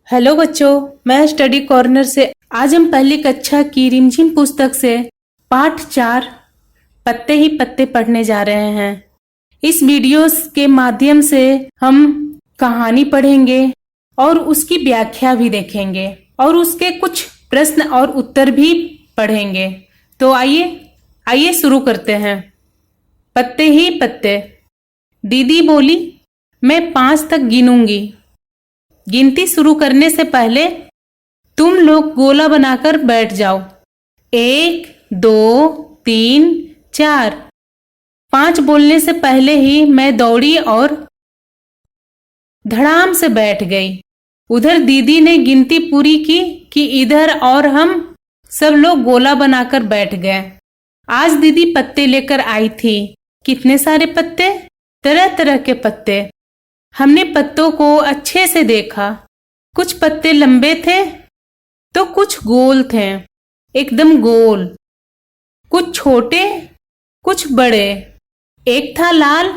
Hello बच्चों, मैं study corner से आज हम पहली कक्षा की रिमझिम पुस्तक से पाठ 4 पत्ते ही पत्ते पढ़ने जा रहे हैं। इस वीडियो के माध्यम से हम कहानी पढ़ेंगे और उसकी व्याख्या भी देखेंगे और उसके कुछ प्रश्न और उत्तर भी पढ़ेंगे। तो आइए शुरू करते हैं। पत्ते ही पत्ते। दीदी बोली, मैं 5 तक गिनूंगी। गिनती शुरू करने से पहले तुम लोग गोला बनाकर बैठ जाओ। 1, 2, 3, 4। 5 बोलने से पहले ही मैं दौड़ी और धड़ाम से बैठ गई। उधर दीदी ने गिनती पूरी की कि इधर और हम सब लोग गोला बनाकर बैठ गए। आज दीदी पत्ते लेकर आई थी। कितने सारे पत्ते? तरह तरह के पत्ते। हमने पत्तों को अच्छे से देखा। कुछ पत्ते लंबे थे तो कुछ गोल थे, एकदम गोल। कुछ छोटे, कुछ बड़े। एक था लाल,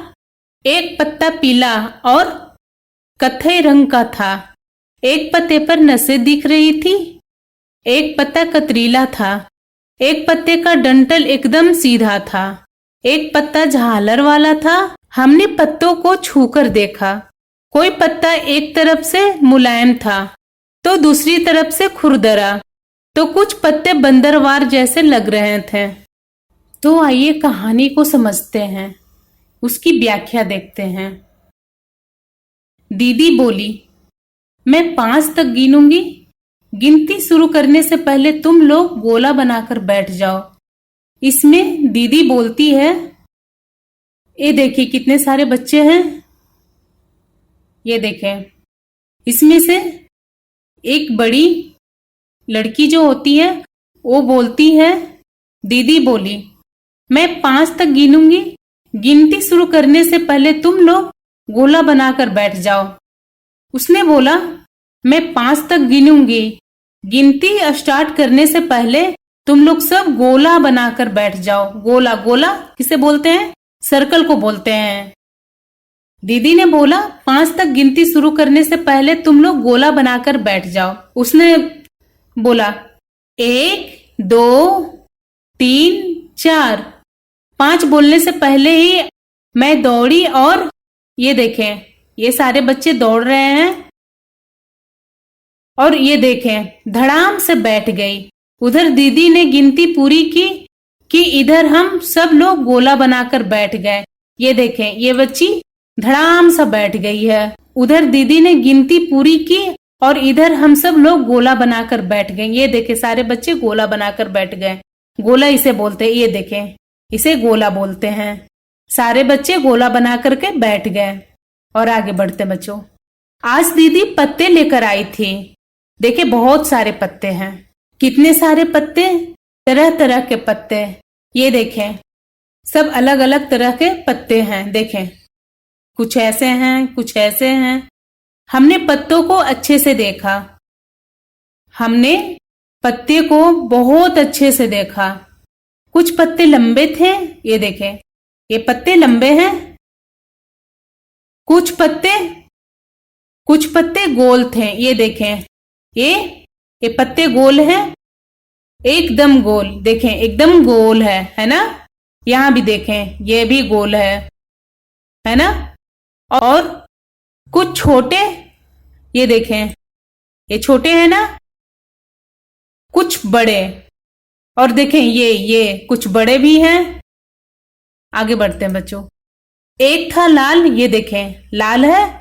एक पत्ता पीला और कत्थई रंग का था। एक पत्ते पर नसें दिख रही थी। एक पत्ता कतरीला था। एक पत्ते का डंठल एकदम सीधा था। एक पत्ता झालर वाला था। हमने पत्तों को छूकर देखा। कोई पत्ता एक तरफ से मुलायम था तो दूसरी तरफ से खुरदरा, तो कुछ पत्ते बंदरवार जैसे लग रहे थे। तो आइए कहानी को समझते हैं, उसकी व्याख्या देखते हैं। दीदी बोली, मैं 5 तक गिनूंगी। गिनती शुरू करने से पहले तुम लोग गोला बनाकर बैठ जाओ। इसमें दीदी बोलती है, ये देखिए कितने सारे बच्चे हैं। ये देखें, इसमें से एक बड़ी लड़की जो होती है वो बोलती है, दीदी बोली, मैं 5 तक गिनूंगी। गिनती शुरू करने से पहले तुम लोग गोला बनाकर बैठ जाओ। उसने बोला, मैं 5 तक गिनूंगी। गिनती स्टार्ट करने से पहले तुम लोग सब गोला बनाकर बैठ जाओ। गोला, गोला किसे बोलते हैं? सर्कल को बोलते हैं। दीदी ने बोला, 5 तक गिनती शुरू करने से पहले तुम लोग गोला बनाकर बैठ जाओ। उसने बोला, 1, 2, 3, 4। 5 बोलने से पहले ही मैं दौड़ी और ये देखें, ये सारे बच्चे दौड़ रहे हैं और ये देखें धड़ाम से बैठ गई। उधर दीदी ने गिनती पूरी की कि इधर हम सब लोग गोला बनाकर बैठ गए। ये देखें, ये बच्ची धड़ाम सा बैठ गई है। उधर दीदी ने गिनती पूरी की और इधर हम सब लोग गोला बनाकर बैठ गए। ये देखें, सारे बच्चे गोला बनाकर बैठ गए। गोला इसे बोलते हैं। ये देखें, इसे गोला बोलते हैं। सारे बच्चे गोला बना करके बैठ गए। और आगे बढ़ते बच्चों। आज दीदी पत्ते लेकर आई थी। देखे, बहुत सारे पत्ते हैं। कितने सारे पत्ते? तरह तरह के पत्ते। ये देखें, सब अलग अलग तरह के पत्ते हैं। देखें, कुछ ऐसे हैं, कुछ ऐसे हैं। हमने पत्तों को अच्छे से देखा। हमने पत्ते को बहुत अच्छे से देखा। कुछ पत्ते लंबे थे। ये देखें, ये पत्ते लंबे हैं। कुछ पत्ते गोल थे। ये देखें, ये पत्ते गोल हैं, एकदम गोल। देखें, एकदम गोल है ना? यहाँ भी देखें, ये भी गोल है ना? और कुछ छोटे, ये देखें, ये छोटे हैं ना? कुछ बड़े। और देखें, ये कुछ बड़े भी हैं। आगे बढ़ते हैं बच्चों। एक था लाल। ये देखें, लाल है।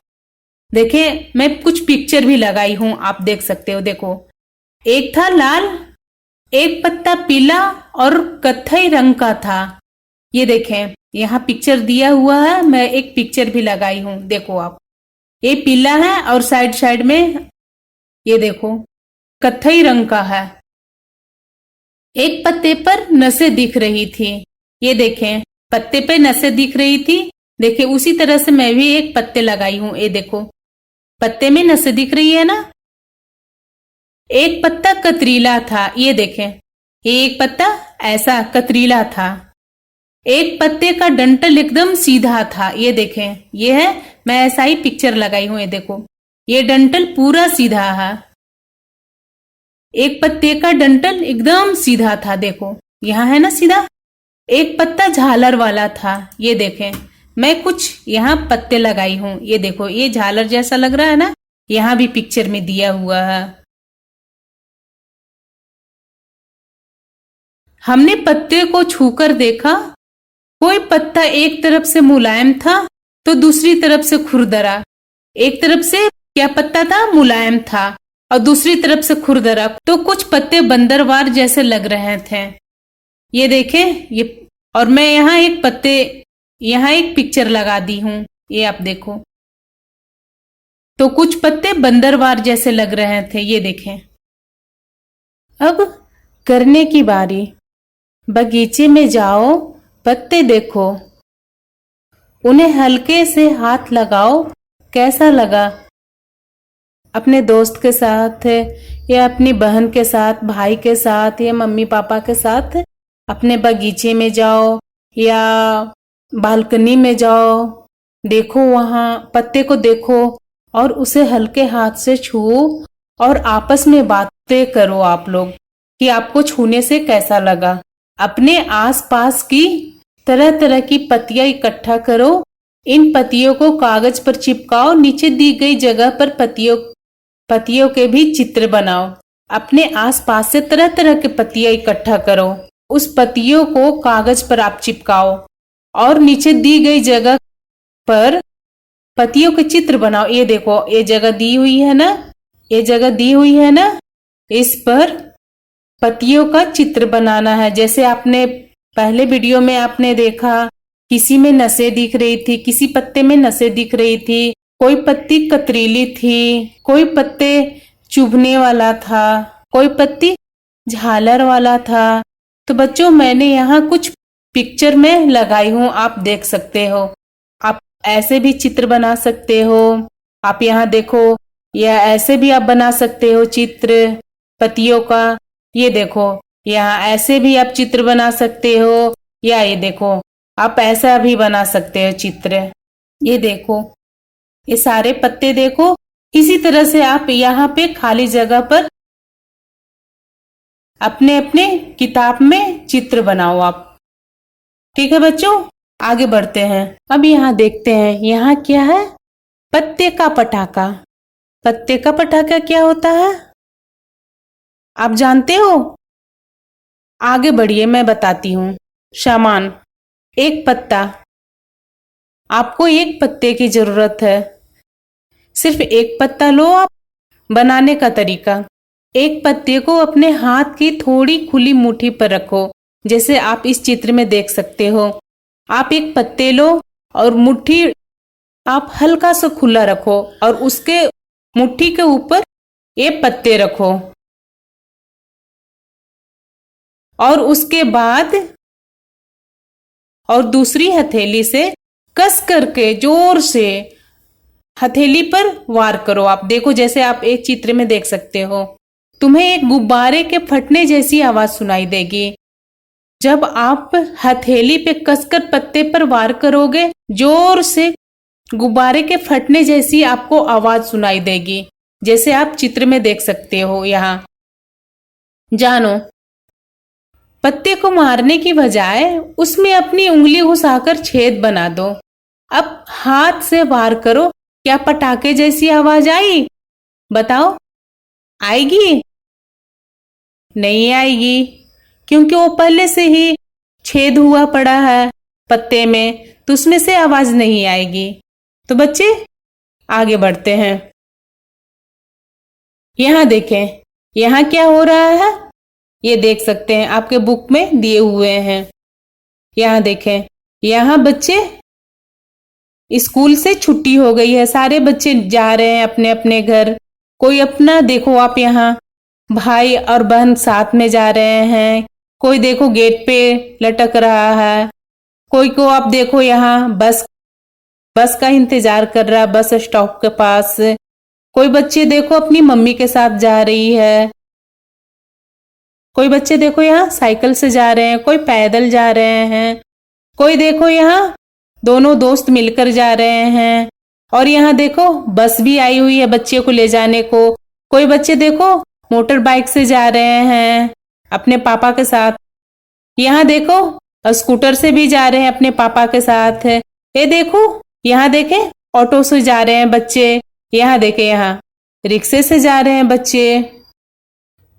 देखें, मैं कुछ पिक्चर भी लगाई हूं, आप देख सकते हो। देखो, एक था लाल, एक पत्ता पीला और कत्थई रंग का था। ये देखें, यहाँ पिक्चर दिया हुआ है। मैं एक पिक्चर भी लगाई हूं, देखो आप। ये पीला है और साइड साइड में ये देखो कत्थई रंग का है। एक पत्ते पर नसें दिख रही थी। ये देखें, पत्ते पे नसें दिख रही थी। देखिए, उसी तरह से मैं भी एक पत्ते लगाई हूं। ये देखो, पत्ते में नसें दिख रही है ना? एक पत्ता कतरीला था। ये देखें, एक पत्ता ऐसा कतरीला था। एक पत्ते का डंठल एकदम सीधा था। ये देखें, ये है, मैं ऐसा ही पिक्चर लगाई हूं। ये देखो, ये डंठल पूरा सीधा है। एक पत्ते का डंठल एकदम सीधा था, देखो यहाँ है ना सीधा। एक पत्ता झालर वाला था, ये देखें। मैं कुछ यहाँ पत्ते लगाई हूं, ये देखो ये झालर जैसा लग रहा है ना, यहाँ भी पिक्चर में दिया हुआ है। हमने पत्ते को छूकर देखा, कोई पत्ता एक तरफ से मुलायम था तो दूसरी तरफ से खुरदरा। एक तरफ से क्या पत्ता था, मुलायम था, और दूसरी तरफ से खुरदरा, तो कुछ पत्ते बंदरवार जैसे लग रहे थे। ये देखें, ये और मैं यहाँ एक पिक्चर लगा दी हूं, ये आप देखो। तो कुछ पत्ते बंदरवार जैसे लग रहे थे, ये देखें। अब करने की बारी। बगीचे में जाओ, पत्ते देखो, उन्हें हल्के से हाथ लगाओ, कैसा लगा। अपने दोस्त के साथ या अपनी बहन के साथ, भाई के साथ या मम्मी पापा के साथ अपने बगीचे में जाओ या बालकनी में जाओ, देखो वहां पत्ते को देखो और उसे हल्के हाथ से छुओ और आपस में बातें करो आप लोग कि आपको छूने से कैसा लगा। अपने आसपास की तरह तरह की पत्तियां इकट्ठा करो, इन पत्तियों को कागज पर चिपकाओ, नीचे दी गई जगह पर पत्तियों के भी चित्र बनाओ। अपने आसपास से तरह तरह के पत्तियां इकट्ठा करो, उस पत्तियों को कागज पर आप चिपकाओ और नीचे दी गई जगह पर पत्तियों के चित्र बनाओ। ये देखो, ये जगह दी हुई है ना, ये जगह दी हुई है ना, इस पर पत्तियों का चित्र बनाना है। जैसे आपने पहले वीडियो में आपने देखा, किसी में नसें दिख रही थी, किसी पत्ते में नसें दिख रही थी, कोई पत्ती कतरीली थी, कोई पत्ते चुभने वाला था, कोई पत्ती झालर वाला था। तो बच्चों मैंने यहाँ कुछ पिक्चर में लगाई हूँ, आप देख सकते हो। आप ऐसे भी चित्र बना सकते हो, आप यहाँ देखो, या ऐसे भी आप बना सकते हो चित्र पत्तियों का। ये देखो, यहाँ ऐसे भी आप चित्र बना सकते हो, या ये देखो आप ऐसा भी बना सकते हो चित्र। ये देखो, ये सारे पत्ते देखो, इसी तरह से आप यहाँ पे खाली जगह पर अपने अपने किताब में चित्र बनाओ आप। ठीक है बच्चों, आगे बढ़ते हैं। अब यहाँ देखते हैं, यहाँ क्या है, पत्ते का पटाखा। पत्ते का पटाखा क्या होता है, आप जानते हो? आगे बढ़िए, मैं बताती हूँ। सामान, एक पत्ता, आपको एक पत्ते की जरूरत है। सिर्फ एक पत्ता लो आप। बनाने का तरीका, एक पत्ते को अपने हाथ की थोड़ी खुली मुट्ठी पर रखो, जैसे आप इस चित्र में देख सकते हो। आप एक पत्ते लो और मुट्ठी आप हल्का सा खुला रखो और उसके मुट्ठी के ऊपर ये पत्ते रखो, और उसके बाद और दूसरी हथेली से कस करके जोर से हथेली पर वार करो। आप देखो, जैसे आप एक चित्र में देख सकते हो, तुम्हें एक गुब्बारे के फटने जैसी आवाज सुनाई देगी। जब आप हथेली पे कसकर पत्ते पर वार करोगे, जोर से गुब्बारे के फटने जैसी आपको आवाज सुनाई देगी, जैसे आप चित्र में देख सकते हो। यहाँ जानो, पत्ते को मारने की बजाय उसमें अपनी उंगली घुसाकर छेद बना दो। अब हाथ से वार करो, क्या पटाखे जैसी आवाज आई? बताओ, आएगी? नहीं आएगी, क्योंकि वो पहले से ही छेद हुआ पड़ा है पत्ते में, तो उसमें से आवाज नहीं आएगी। तो बच्चे आगे बढ़ते हैं। यहाँ देखें, यहाँ क्या हो रहा है, ये देख सकते हैं, आपके बुक में दिए हुए हैं। यहाँ देखें, यहाँ बच्चे स्कूल से छुट्टी हो गई है, सारे बच्चे जा रहे हैं अपने अपने घर। कोई अपना, देखो आप यहाँ भाई और बहन साथ में जा रहे हैं। कोई देखो गेट पे लटक रहा है, कोई को आप देखो यहाँ बस का इंतजार कर रहा है बस स्टॉप के पास। कोई बच्चे देखो अपनी मम्मी के साथ जा रही है, कोई बच्चे देखो यहाँ साइकिल से जा रहे हैं, कोई पैदल जा रहे हैं, कोई देखो यहाँ दोनों दोस्त मिलकर जा रहे हैं। और यहाँ देखो बस भी आई हुई है बच्चे को ले जाने को। कोई बच्चे देखो मोटर बाइक से जा रहे हैं अपने पापा के साथ। यहाँ देखो स्कूटर से भी जा रहे हैं अपने पापा के साथ। ये देखो यहाँ देखे ऑटो से जा रहे हैं बच्चे। यहाँ देखे यहाँ रिक्शे से जा रहे हैं बच्चे।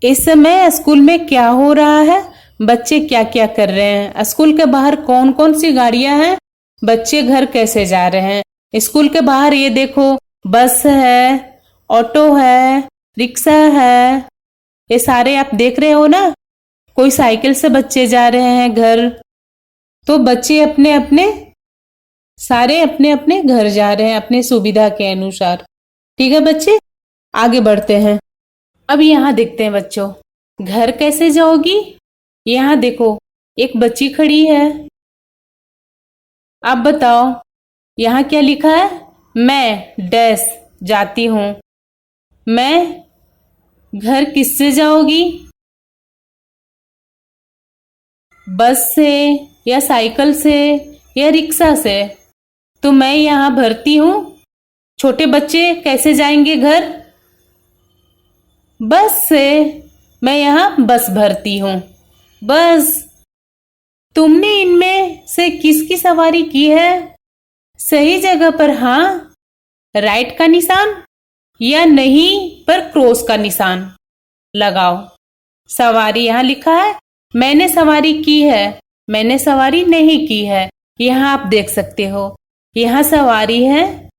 इस समय स्कूल में क्या हो रहा है, बच्चे क्या क्या कर रहे हैं, स्कूल के बाहर कौन कौन सी गाड़ियां हैं, बच्चे घर कैसे जा रहे हैं। स्कूल के बाहर ये देखो बस है, ऑटो है, रिक्शा है, ये सारे आप देख रहे हो ना। कोई साइकिल से बच्चे जा रहे हैं घर। तो बच्चे अपने अपने सारे अपने अपने घर जा रहे हैं अपने सुविधा के अनुसार। ठीक है बच्चे, आगे बढ़ते हैं। अब यहाँ देखते हैं बच्चों, घर कैसे जाओगी। यहाँ देखो एक बच्ची खड़ी है। आप बताओ यहाँ क्या लिखा है। मैं डैश जाती हूँ। मैं घर किससे जाओगी, बस से या साइकिल से या रिक्शा से। तो मैं यहाँ भरती हूँ। छोटे बच्चे कैसे जाएंगे घर, बस से। मैं यहाँ बस भरती हूँ, बस। तुमने इनमें से किसकी सवारी की है, सही जगह पर हाँ राइट का निशान या नहीं पर क्रॉस का निशान लगाओ। सवारी यहाँ लिखा है मैंने सवारी की है, मैंने सवारी नहीं की है। यहाँ आप देख सकते हो यहाँ सवारी है,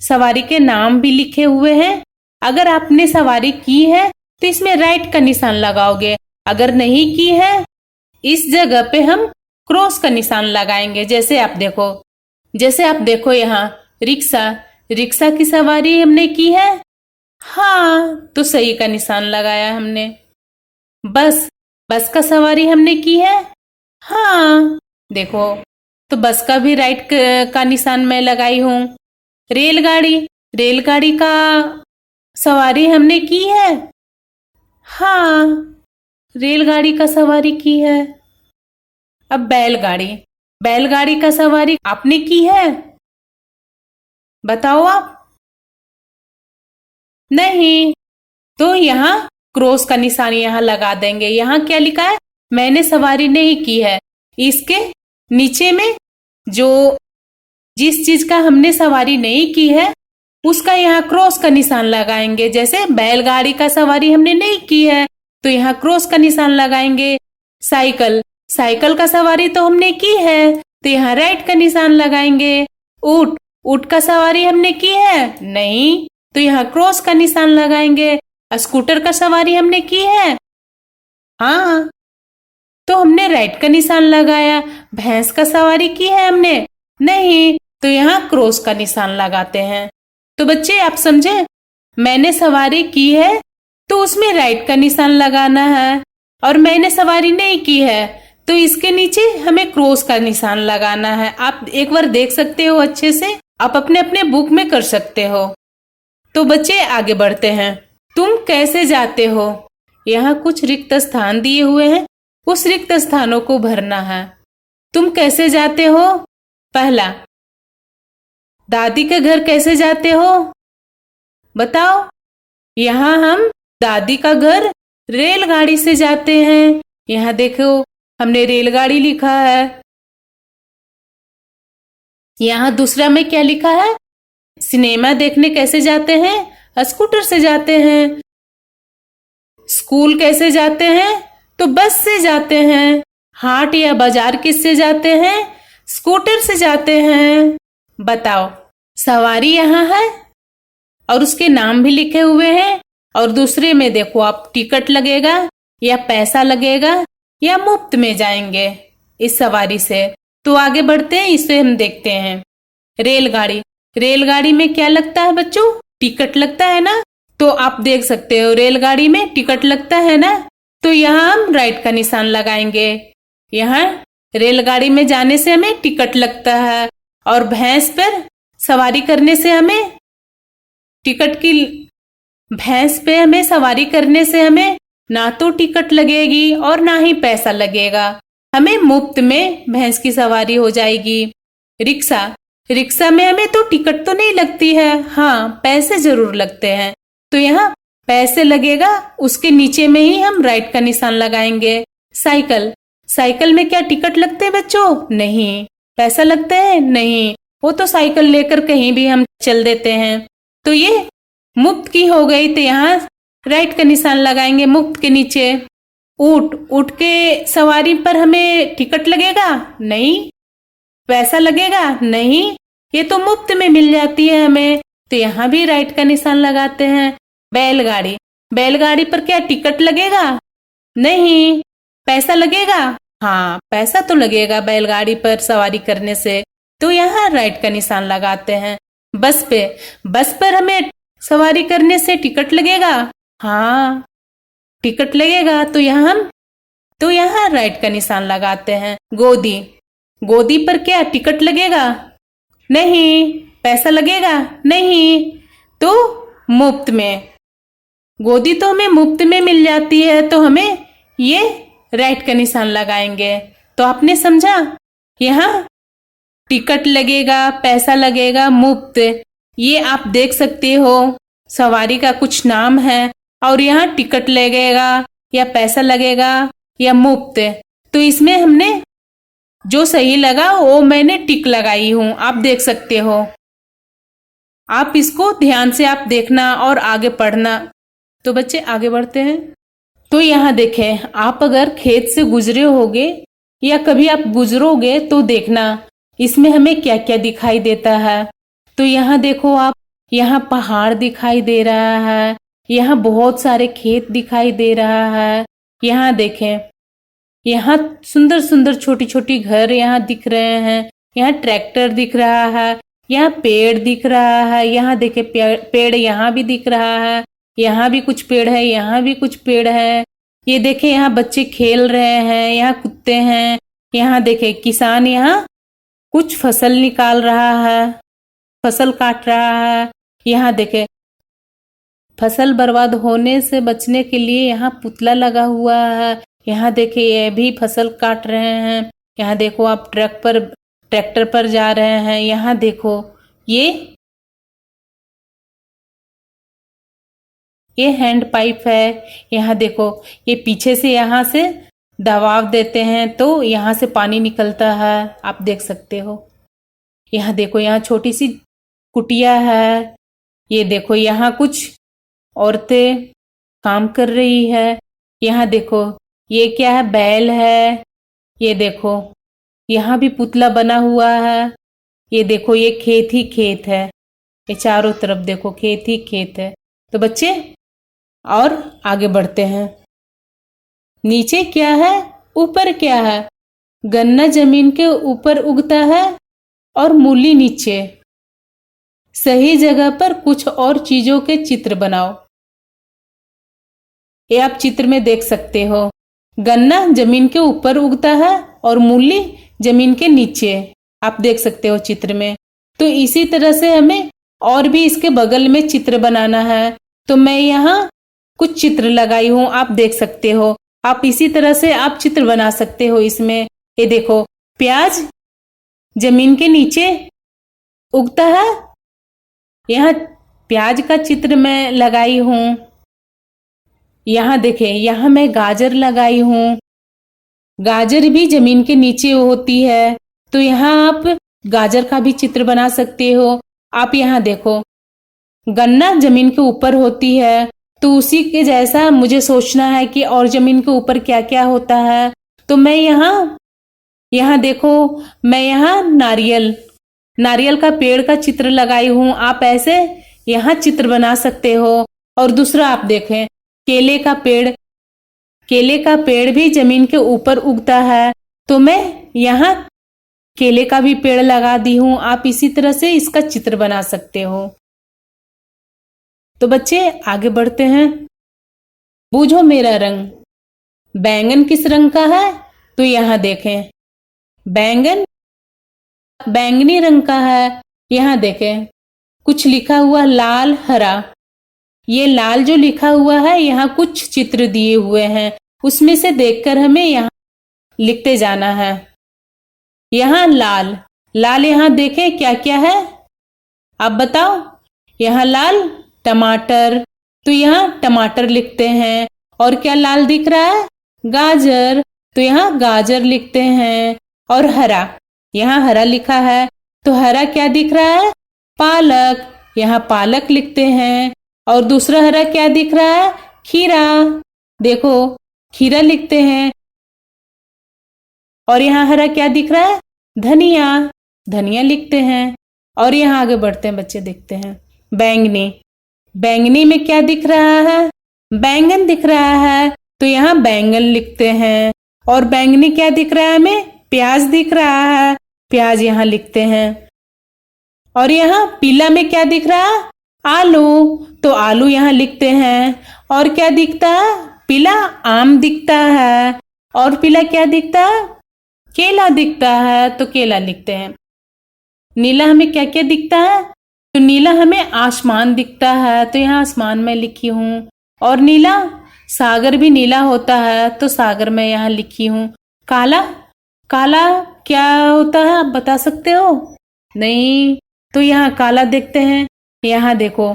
सवारी के नाम भी लिखे हुए हैं। अगर आपने सवारी की है तो इसमें राइट का निशान लगाओगे, अगर नहीं की है इस जगह पे हम क्रॉस का निशान लगाएंगे। जैसे आप देखो यहाँ रिक्शा, रिक्शा की सवारी हमने की है हाँ तो सही का निशान लगाया हमने। बस, बस का सवारी हमने की है हाँ, देखो तो बस का भी राइट का निशान मैं लगाई हूँ। रेलगाड़ी, रेलगाड़ी का सवारी हमने की है हाँ, रेलगाड़ी का सवारी की है। अब बैलगाड़ी, बैलगाड़ी का सवारी आपने की है, बताओ आप। नहीं, तो यहाँ क्रॉस का निशान यहाँ लगा देंगे। यहाँ क्या लिखा है मैंने सवारी नहीं की है। इसके नीचे में जो जिस चीज का हमने सवारी नहीं की है उसका यहाँ क्रॉस का निशान लगाएंगे। जैसे बैलगाड़ी का सवारी हमने नहीं की है तो यहाँ क्रॉस का निशान लगाएंगे। साइकिल, साइकिल का सवारी तो हमने की है तो यहाँ राइट का निशान लगाएंगे। ऊंट, ऊंट का सवारी हमने की है नहीं तो यहाँ क्रॉस का निशान लगाएंगे। स्कूटर का सवारी हमने की है हाँ तो हमने राइट का निशान लगाया। भैंस का सवारी की है हमने नहीं तो यहाँ क्रॉस का निशान लगाते हैं। तो बच्चे आप समझे, मैंने सवारी की है तो उसमें राइट का निशान लगाना है, और मैंने सवारी नहीं की है तो इसके नीचे हमें क्रॉस का निशान लगाना है। आप एक बार देख सकते हो अच्छे से, आप अपने अपने बुक में कर सकते हो। तो बच्चे आगे बढ़ते हैं। तुम कैसे जाते हो, यहाँ कुछ रिक्त स्थान दिए हुए हैं, उस रिक्त स्थानों को भरना है। तुम कैसे जाते हो, पहला दादी के घर कैसे जाते हो बताओ। यहाँ हम दादी का घर रेलगाड़ी से जाते हैं। यहाँ देखो हमने रेलगाड़ी लिखा है। यहाँ दूसरा में क्या लिखा है, सिनेमा देखने कैसे जाते हैं, स्कूटर से जाते हैं। स्कूल कैसे जाते हैं तो बस से जाते हैं। हाट या बाजार किससे जाते हैं, स्कूटर से जाते हैं। बताओ, सवारी यहाँ है और उसके नाम भी लिखे हुए हैं, और दूसरे में देखो आप टिकट लगेगा या पैसा लगेगा या मुफ्त में जाएंगे इस सवारी से। तो आगे बढ़ते हैं, इसे हम देखते हैं। रेलगाड़ी, रेलगाड़ी में क्या लगता है बच्चों, टिकट लगता है ना। तो आप देख सकते हो रेलगाड़ी में टिकट लगता है ना, तो यहाँ हम राइट का निशान लगाएंगे। यहाँ रेलगाड़ी में जाने से हमें टिकट लगता है, और भैंस पर सवारी करने से हमें भैंस पे हमें सवारी करने से हमें ना तो टिकट लगेगी और ना ही पैसा लगेगा, हमें मुफ्त में भैंस की सवारी हो जाएगी। रिक्शा, रिक्शा में हमें तो टिकट तो नहीं लगती है, हाँ पैसे जरूर लगते हैं। तो यहाँ पैसे लगेगा, उसके नीचे में ही हम राइट का निशान लगाएंगे। साइकिल, साइकिल में क्या टिकट लगते हैं बच्चों? नहीं। पैसा लगते हैं? नहीं। वो तो साइकिल लेकर कहीं भी हम चल देते हैं। तो ये मुफ्त की हो गई, तो यहाँ राइट का निशान लगाएंगे मुफ्त के नीचे। ऊंट, ऊंट के सवारी पर हमें टिकट लगेगा? नहीं। पैसा लगेगा? नहीं, ये तो मुफ्त में मिल जाती है हमें, तो यहाँ भी राइट का निशान लगाते हैं। बैलगाड़ी, बैलगाड़ी पर क्या टिकट लगेगा? नहीं। पैसा लगेगा? हाँ पैसा तो लगेगा बैलगाड़ी पर सवारी करने से, तो यहाँ राइट का निशान लगाते हैं। बस पे, बस पर हमें सवारी करने से टिकट लगेगा? हाँ टिकट लगेगा, तो यहाँ राइट का निशान लगाते हैं। गोदी, गोदी पर क्या टिकट लगेगा? नहीं। पैसा लगेगा? नहीं। तो मुफ्त में, गोदी तो हमें मुफ्त में मिल जाती है, तो हमें ये राइट का निशान लगाएंगे। तो आपने समझा, यहाँ टिकट लगेगा, पैसा लगेगा, मुफ्त, ये आप देख सकते हो सवारी का कुछ नाम है, और यहाँ टिकट लगेगा या पैसा लगेगा या मुफ्त। तो इसमें हमने जो सही लगा वो मैंने टिक लगाई हूं, आप देख सकते हो। आप इसको ध्यान से आप देखना और आगे पढ़ना। तो बच्चे आगे बढ़ते हैं। तो यहाँ देखें, आप अगर खेत से गुजरे होगे या कभी आप गुजरोगे तो देखना इसमें हमें क्या क्या दिखाई देता है। तो यहाँ देखो आप, यहाँ पहाड़ दिखाई दे रहा है, यहाँ बहुत सारे खेत दिखाई दे रहा है। यहाँ देखें, यहाँ सुंदर सुंदर छोटी छोटी घर यहाँ दिख रहे हैं। यहाँ ट्रैक्टर दिख रहा है, यहाँ पेड़ दिख रहा है। यहाँ देखे पेड़ यहाँ भी दिख रहा है, यहाँ भी कुछ पेड़ है, यहाँ भी कुछ पेड़ है। ये देखे यहाँ बच्चे खेल रहे हैं, यहाँ कुत्ते हैं। यहाँ देखे किसान यहाँ कुछ फसल निकाल रहा है, फसल काट रहा है। यहाँ देखे फसल बर्बाद होने से बचने के लिए यहाँ पुतला लगा हुआ है। यहाँ देखे ये भी फसल काट रहे हैं। यहाँ देखो आप ट्रैक्टर पर जा रहे हैं। यहाँ देखो ये हैंड पाइप है। यहाँ देखो ये पीछे से यहाँ से दबाव देते हैं तो यहाँ से पानी निकलता है, आप देख सकते हो। यहाँ देखो यहाँ छोटी सी कुटिया है। ये देखो यहाँ कुछ औरतें काम कर रही है। यहाँ देखो ये क्या है, बैल है। ये देखो यहाँ भी पुतला बना हुआ है। ये देखो ये खेत ही खेत है, ये चारों तरफ देखो खेत ही खेत है। तो बच्चे और आगे बढ़ते हैं। नीचे क्या है, ऊपर क्या है? गन्ना जमीन के ऊपर उगता है और मूली नीचे। सही जगह पर कुछ और चीजों के चित्र बनाओ। ये आप चित्र में देख सकते हो, गन्ना जमीन के ऊपर उगता है और मूली जमीन के नीचे, आप देख सकते हो चित्र में। तो इसी तरह से हमें और भी इसके बगल में चित्र बनाना है। तो मैं यहाँ कुछ चित्र लगाई हूँ, आप देख सकते हो। आप इसी तरह से आप चित्र बना सकते हो इसमें। ये देखो प्याज जमीन के नीचे उगता है, यहाँ प्याज का चित्र मैं लगाई हूँ। यहाँ देखें, यहाँ मैं गाजर लगाई हूँ, गाजर भी जमीन के नीचे होती है। तो यहाँ आप गाजर का भी चित्र बना सकते हो। आप यहाँ देखो गन्ना जमीन के ऊपर होती है, तो उसी के जैसा मुझे सोचना है कि और जमीन के ऊपर क्या क्या होता है। तो मैं यहाँ देखो, मैं यहाँ नारियल का पेड़ का चित्र लगाई हूँ। आप ऐसे यहाँ चित्र बना सकते हो। और दूसरा आप देखें, केले का पेड़ भी जमीन के ऊपर उगता है, तो मैं यहाँ केले का भी पेड़ लगा दी हूँ। आप इसी तरह से इसका चित्र बना सकते हो। तो बच्चे आगे बढ़ते हैं। बूझो मेरा रंग, बैंगन किस रंग का है? तो यहाँ देखें, बैंगन बैंगनी रंग का है। यहाँ देखें कुछ लिखा हुआ लाल हरा। ये लाल जो लिखा हुआ है, यहाँ कुछ चित्र दिए हुए हैं, उसमें से देखकर हमें यहाँ लिखते जाना है। यहाँ लाल, लाल यहाँ देखें क्या क्या है, आप बताओ। यहाँ लाल टमाटर, तो यहाँ टमाटर लिखते हैं। और क्या लाल दिख रहा है, गाजर, तो यहाँ गाजर लिखते हैं। और हरा, यहाँ हरा लिखा है, तो हरा क्या दिख रहा है, पालक, यहाँ पालक लिखते हैं। और दूसरा हरा क्या दिख रहा है, खीरा, देखो खीरा लिखते हैं। और यहाँ हरा क्या दिख रहा है, धनिया, धनिया लिखते हैं। और यहाँ आगे बढ़ते हैं बच्चे, देखते हैं बैंगनी, बैंगनी में क्या दिख रहा है, बैंगन दिख रहा है, तो यहाँ बैंगन लिखते हैं। और बैंगनी क्या दिख रहा है हमें, प्याज दिख रहा है, प्याज यहाँ लिखते हैं। और यहाँ पीला में क्या दिख रहा है, आलू, तो आलू यहाँ लिखते हैं। और क्या दिखता है, पीला आम दिखता है। और पीला क्या दिखता है, केला दिखता है, तो केला लिखते हैं। नीला हमें क्या क्या दिखता है, तो नीला हमें आसमान दिखता है, तो यहाँ आसमान में लिखी हूँ। और नीला, सागर भी नीला होता है, तो सागर में यहाँ लिखी हूँ। काला, काला क्या होता है आप बता सकते हो, नहीं, तो यहाँ काला देखते हैं। यहाँ देखो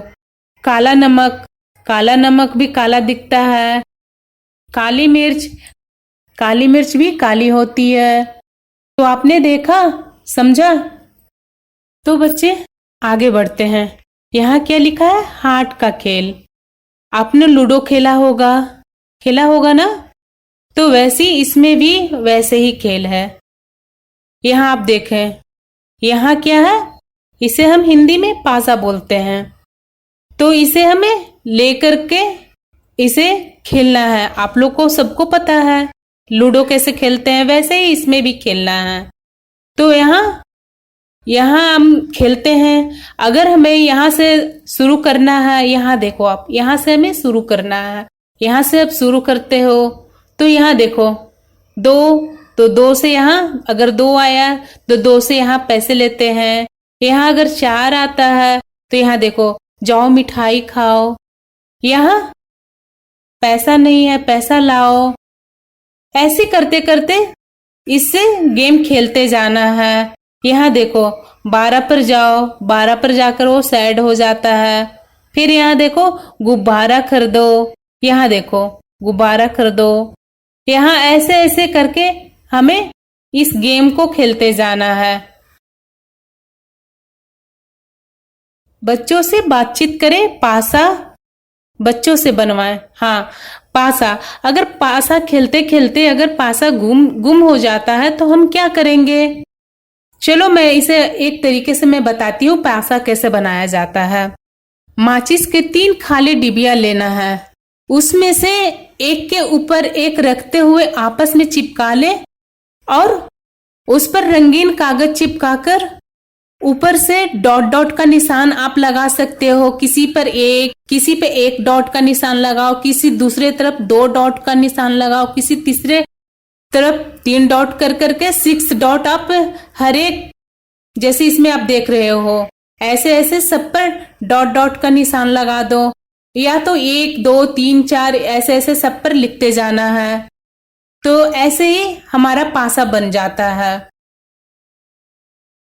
काला नमक, काला नमक भी काला दिखता है। काली मिर्च, काली मिर्च भी काली होती है। तो आपने देखा, समझा। तो बच्चे आगे बढ़ते हैं। यहाँ क्या लिखा है, हाथ का खेल। आपने लूडो खेला होगा ना, तो वैसे इसमें भी वैसे ही खेल है। यहाँ आप देखें, यहाँ क्या है, इसे हम हिंदी में पासा बोलते हैं। तो इसे हमें लेकर के इसे खेलना है। आप लोग को सबको पता है लूडो कैसे खेलते हैं, वैसे ही इसमें भी खेलना है। तो यहाँ हम खेलते हैं। अगर हमें यहाँ से शुरू करना है, यहाँ देखो आप, यहाँ से हमें शुरू करना है। यहाँ से आप शुरू करते हो, तो यहाँ देखो दो, तो दो से यहाँ अगर दो आया तो दो से यहाँ पैसे लेते हैं। यहाँ अगर चार आता है तो यहाँ देखो जाओ मिठाई खाओ। यहाँ पैसा नहीं है, पैसा लाओ। ऐसे करते करते इससे गेम खेलते जाना है। यहाँ देखो 12 पर जाओ, 12 पर जाकर वो सैड हो जाता है। फिर यहाँ देखो गुब्बारा खरीदो, यहाँ देखो गुब्बारा खरीदो। यहाँ ऐसे ऐसे करके हमें इस गेम को खेलते जाना है। बच्चों से बातचीत करें, पासा बच्चों से बनवाएं। हाँ, पासा, अगर पासा खेलते खेलते अगर पासा गुम हो जाता है तो हम क्या करेंगे। चलो मैं इसे एक तरीके से मैं बताती हूँ पासा कैसे बनाया जाता है। माचिस के 3 खाली डिबिया लेना है, उसमें से एक के ऊपर एक रखते हुए आपस में चिपका ले और उस पर रंगीन कागज चिपकाकर ऊपर से डॉट डॉट का निशान आप लगा सकते हो। किसी पे एक डॉट का निशान लगाओ, किसी दूसरे तरफ 2 डॉट का निशान लगाओ, किसी तीसरे तरफ 3 डॉट कर करके 6 डॉट आप हर एक, जैसे इसमें आप देख रहे हो, ऐसे ऐसे सब पर डॉट डॉट का निशान लगा दो। या तो 1 2 3 4 ऐसे ऐसे सब पर लिखते जाना है। तो ऐसे ही हमारा पासा बन जाता है।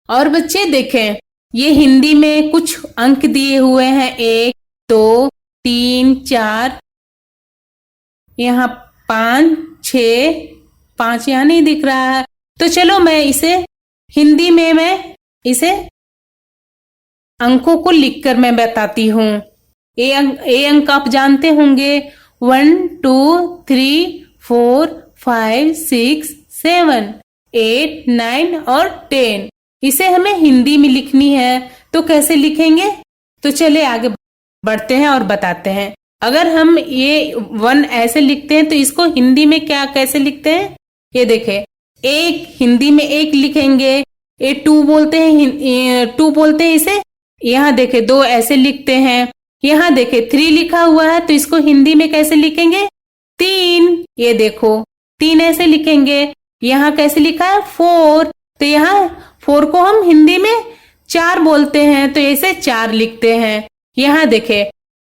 और बच्चे देखें, ये हिंदी में कुछ अंक दिए हुए हैं, 1 2 3 4, यहाँ 5 6, 5 यहाँ नहीं दिख रहा है। तो चलो मैं इसे हिंदी में मैं इसे अंकों को लिखकर मैं बताती हूँ। ए अंक आप जानते होंगे, 1 2 3 4 5 6 7 8 9 और 10। इसे हमें हिंदी में लिखनी है, तो कैसे लिखेंगे। तो चले आगे बढ़ते हैं और बताते हैं। अगर हम ये 1 ऐसे लिखते हैं तो इसको हिंदी में क्या कैसे लिखते हैं, ये देखें। एक हिंदी में 1 लिखेंगे, ये 2 बोलते हैं, 2 बोलते हैं इसे। यहाँ देखे 2 ऐसे लिखते हैं। यहाँ देखे 3 लिखा हुआ है, तो इसको हिंदी में कैसे लिखेंगे, 3। ये देखो 3 ऐसे लिखेंगे। यहाँ कैसे लिखा है, 4, तो यहाँ 4 को हम हिंदी में 4 बोलते हैं, तो ऐसे 4 लिखते हैं। यहाँ देखे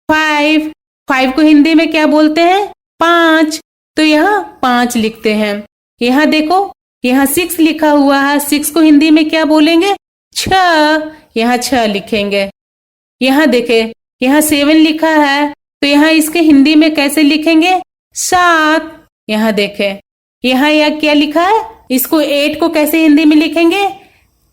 5 को हिंदी में क्या बोलते हैं, 5, तो यहाँ 5 लिखते हैं। यहाँ देखो यहाँ 6 लिखा हुआ है, 6 को हिंदी में क्या बोलेंगे? 6। यहाँ 6 लिखेंगे। यहाँ देखे, यहाँ 7 लिखा है, तो यहाँ इसके हिंदी में कैसे लिखेंगे? 7। यहाँ देखे, यहाँ यह क्या लिखा है? इसको 8 को कैसे हिंदी में लिखेंगे?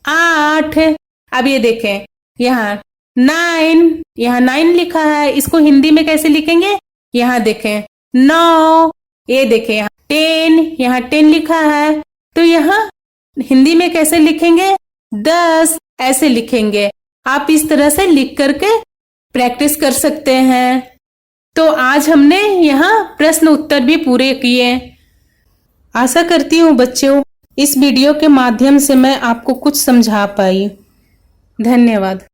8। अब ये देखें, यहाँ 9, यहाँ 9 लिखा है, इसको हिंदी में कैसे लिखेंगे? यहाँ देखें 9। ये देखें यहाँ 10, यहाँ 10 लिखा है, तो यहाँ हिंदी में कैसे लिखेंगे? 10, ऐसे लिखेंगे। आप इस तरह से लिख करके प्रैक्टिस कर सकते हैं। तो आज हमने यहाँ प्रश्न उत्तर भी पूरे किए। आशा करती हूँ बच्चों, इस वीडियो के माध्यम से मैं आपको कुछ समझा पाई। धन्यवाद।